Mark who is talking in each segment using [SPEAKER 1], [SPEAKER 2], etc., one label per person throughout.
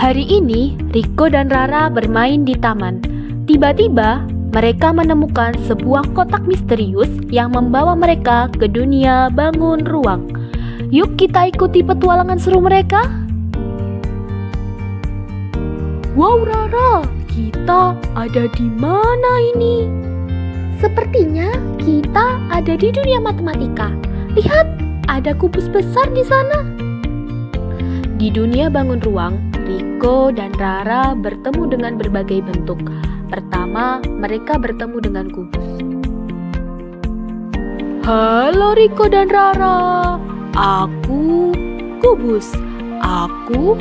[SPEAKER 1] Hari ini, Riko dan Rara bermain di taman. Tiba-tiba, mereka menemukan sebuah kotak misterius yang membawa mereka ke dunia bangun ruang. Yuk kita ikuti petualangan seru mereka. Wow Rara, kita ada di mana ini?
[SPEAKER 2] Sepertinya kita ada di dunia matematika. Lihat, ada kubus besar di sana.
[SPEAKER 1] Di dunia bangun ruang, Riko dan Rara bertemu dengan berbagai bentuk. Pertama, mereka bertemu dengan kubus. Halo Riko dan Rara, aku kubus. Aku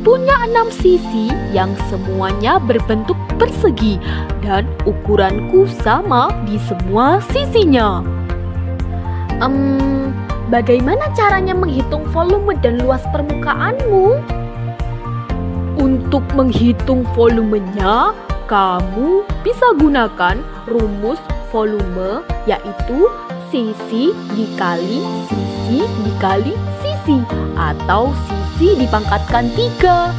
[SPEAKER 1] punya 6 sisi yang semuanya berbentuk persegi dan ukuranku sama di semua sisinya.
[SPEAKER 2] Bagaimana caranya menghitung volume dan luas permukaanmu?
[SPEAKER 1] Untuk menghitung volumenya, kamu bisa gunakan rumus volume, yaitu sisi dikali sisi dikali sisi, atau sisi dipangkatkan 3.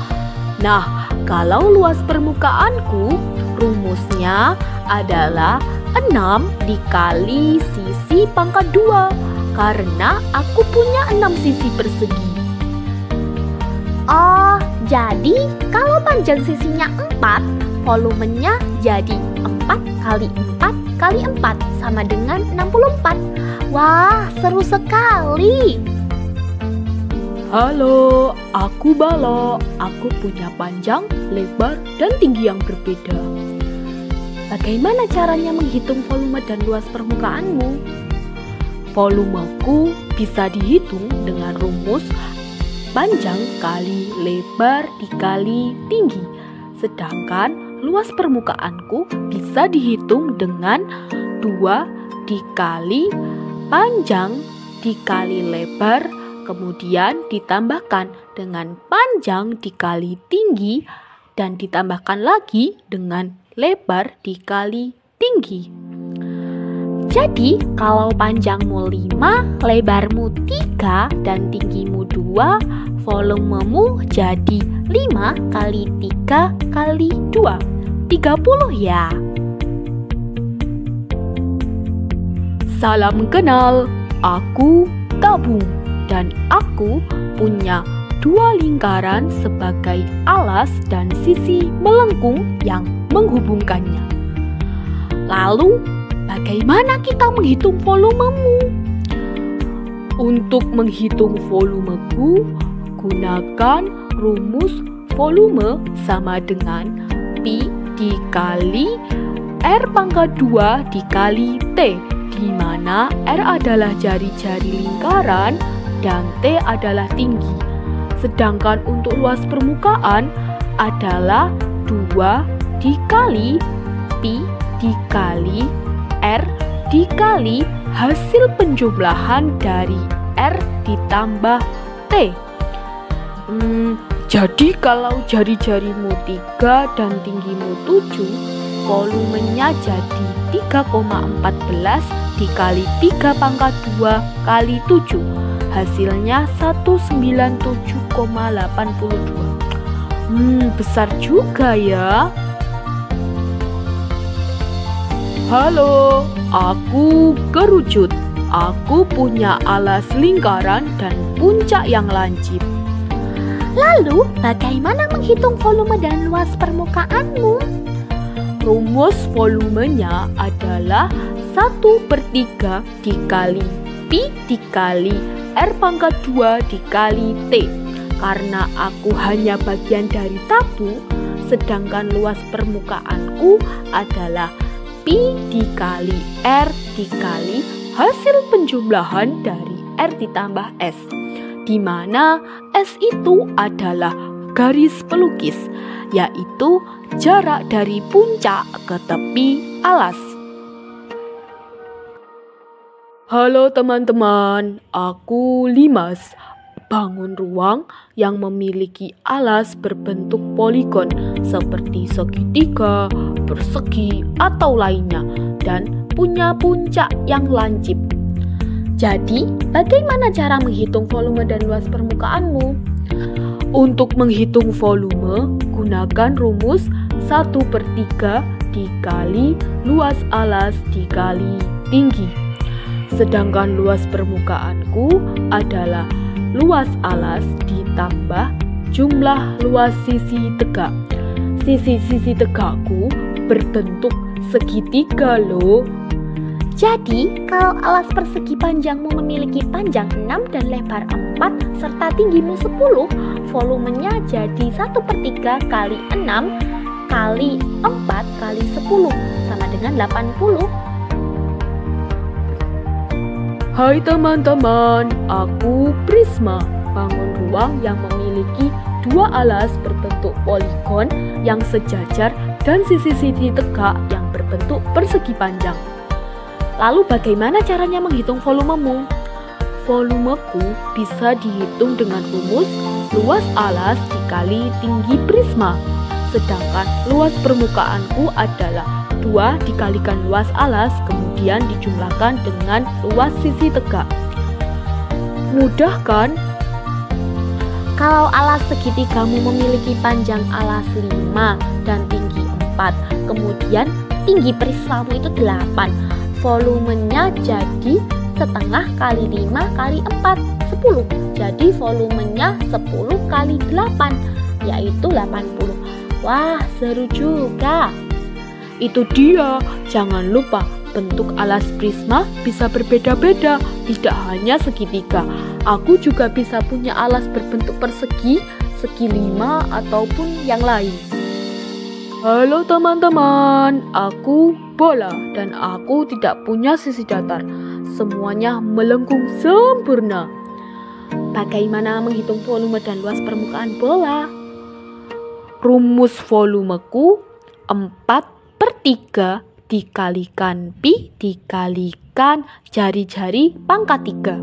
[SPEAKER 1] Nah, kalau luas permukaanku, rumusnya adalah 6 dikali sisi pangkat 2, karena aku punya 6 sisi persegi.
[SPEAKER 2] Oh, jadi kalau panjang sisinya 4, volumenya jadi 4 kali 4 kali 4 sama dengan 64. Wah, seru sekali.
[SPEAKER 1] Halo, aku Balok. Aku punya panjang, lebar, dan tinggi yang berbeda. Bagaimana caranya menghitung volume dan luas permukaanmu? Volumeku bisa dihitung dengan rumus panjang kali lebar dikali tinggi. Sedangkan luas permukaanku bisa dihitung dengan 2 dikali panjang dikali lebar, kemudian ditambahkan dengan panjang dikali tinggi, dan ditambahkan lagi dengan lebar dikali tinggi. Jadi, kalau panjangmu 5, lebarmu 3, dan tinggimu 2, volumemu jadi 5 kali 3 kali 2. 30 ya. Salam kenal, aku Tabung, dan aku punya 2 lingkaran sebagai alas dan sisi melengkung yang menghubungkannya. Lalu, bagaimana kita menghitung volumemu? Untuk menghitung volumeku, gunakan rumus volume sama dengan Pi dikali R pangkat 2 dikali T, di mana R adalah jari-jari lingkaran dan T adalah tinggi. Sedangkan untuk luas permukaan adalah 2 dikali Pi dikali R dikali hasil penjumlahan dari R ditambah T. Jadi kalau jari-jarimu 3 dan tinggimu 7, volumenya jadi 3,14 dikali 3 pangkat 2 kali 7. Hasilnya 197,82. Besar juga ya. Halo, aku kerucut. Aku punya alas lingkaran dan puncak yang lancip.
[SPEAKER 2] Lalu, bagaimana menghitung volume dan luas permukaanmu?
[SPEAKER 1] Rumus volumenya adalah 1/3 dikali Pi dikali R pangkat 2 dikali T. Karena aku hanya bagian dari tabu, sedangkan luas permukaanku adalah Pi dikali R dikali hasil penjumlahan dari R ditambah S, di mana S itu adalah garis pelukis, yaitu jarak dari puncak ke tepi alas. Halo teman-teman, aku Limas, bangun ruang yang memiliki alas berbentuk poligon seperti segitiga, persegi, atau lainnya, dan punya puncak yang lancip. Jadi, bagaimana cara menghitung volume dan luas permukaanmu? Untuk menghitung volume, gunakan rumus 1/3 dikali luas alas dikali tinggi. Sedangkan luas permukaanku adalah luas alas ditambah jumlah luas sisi tegak. Sisi-sisi tegakku berbentuk segitiga loh.
[SPEAKER 2] Jadi, kalau alas persegi panjangmu memiliki panjang 6 dan lebar 4 serta tinggimu 10, volumenya jadi 1/3 kali 6 kali 4 kali 10 sama dengan 80.
[SPEAKER 1] Hai teman-teman, aku Prisma, bangun ruang yang memiliki dua alas berbentuk poligon yang sejajar dan sisi-sisi tegak yang berbentuk persegi panjang. Lalu bagaimana caranya menghitung volumemu? Volumeku bisa dihitung dengan rumus luas alas dikali tinggi prisma. Sedangkan luas permukaanku adalah 2 dikalikan luas alas kemudian dijumlahkan dengan luas sisi tegak. Mudah kan?
[SPEAKER 2] Kalau alas segitigamu memiliki panjang alas 5 dan tinggi 4, kemudian tinggi prismamu itu 8, volumenya jadi setengah kali 5 kali 4, 10. Jadi volumenya 10 kali 8, yaitu 80. Wah, seru juga.
[SPEAKER 1] Itu dia, jangan lupa bentuk alas prisma bisa berbeda-beda, tidak hanya segitiga. Aku juga bisa punya alas berbentuk persegi, segi 5 ataupun yang lain. Halo teman-teman, aku Bola dan aku tidak punya sisi datar. Semuanya melengkung sempurna.
[SPEAKER 2] Bagaimana menghitung volume dan luas permukaan bola?
[SPEAKER 1] Rumus volumeku 4/3 dikalikan pi dikalikan jari-jari pangkat 3.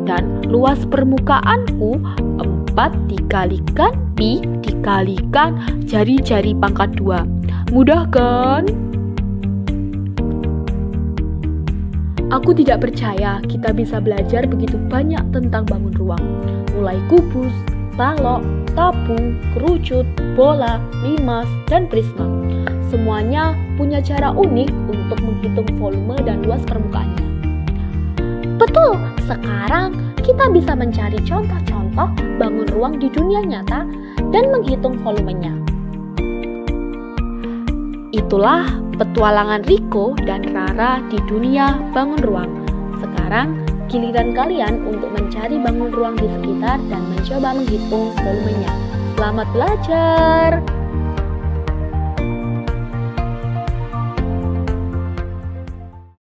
[SPEAKER 1] Dan luas permukaanku 4 dikalikan pi dikalikan jari-jari pangkat 2. Mudah kan? Aku tidak percaya kita bisa belajar begitu banyak tentang bangun ruang. Mulai kubus, balok, tabung, kerucut, bola, limas, dan prisma. Semuanya punya cara unik untuk menghitung volume dan luas permukaannya.
[SPEAKER 2] Betul, sekarang kita bisa mencari contoh-contoh bangun ruang di dunia nyata dan menghitung volumenya.
[SPEAKER 1] Itulah petualangan Riko dan Rara di dunia bangun ruang. Sekarang giliran kalian untuk mencari bangun ruang di sekitar dan mencoba menghitung volumenya. Selamat belajar!